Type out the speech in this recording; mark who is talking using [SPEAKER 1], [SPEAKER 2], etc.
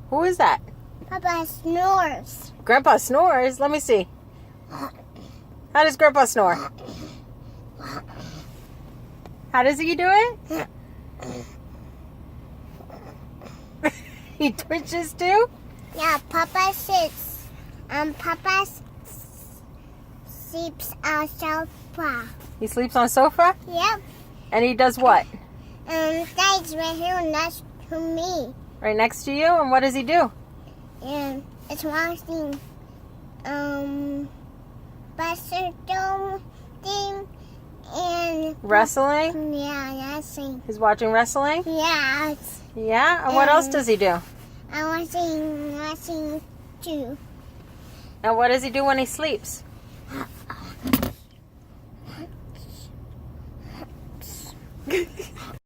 [SPEAKER 1] Who is that?
[SPEAKER 2] Papa snores.
[SPEAKER 1] Grandpa snores? Let me see. How does Grandpa snore? How does he do it? He twitches too?
[SPEAKER 2] Yeah, Papa sits. Papa sleeps on sofa.
[SPEAKER 1] He sleeps on a sofa?
[SPEAKER 2] Yep.
[SPEAKER 1] And he does what?
[SPEAKER 2] Dad's right here next to me.
[SPEAKER 1] Right next to you? And what does he do?
[SPEAKER 2] And it's watching Buster Dome thing and
[SPEAKER 1] Wrestling?
[SPEAKER 2] yeah, wrestling.
[SPEAKER 1] He's watching wrestling?
[SPEAKER 2] Yeah,
[SPEAKER 1] Yeah? And what else does he do?
[SPEAKER 2] I'm watching too.
[SPEAKER 1] And what does he do when he sleeps?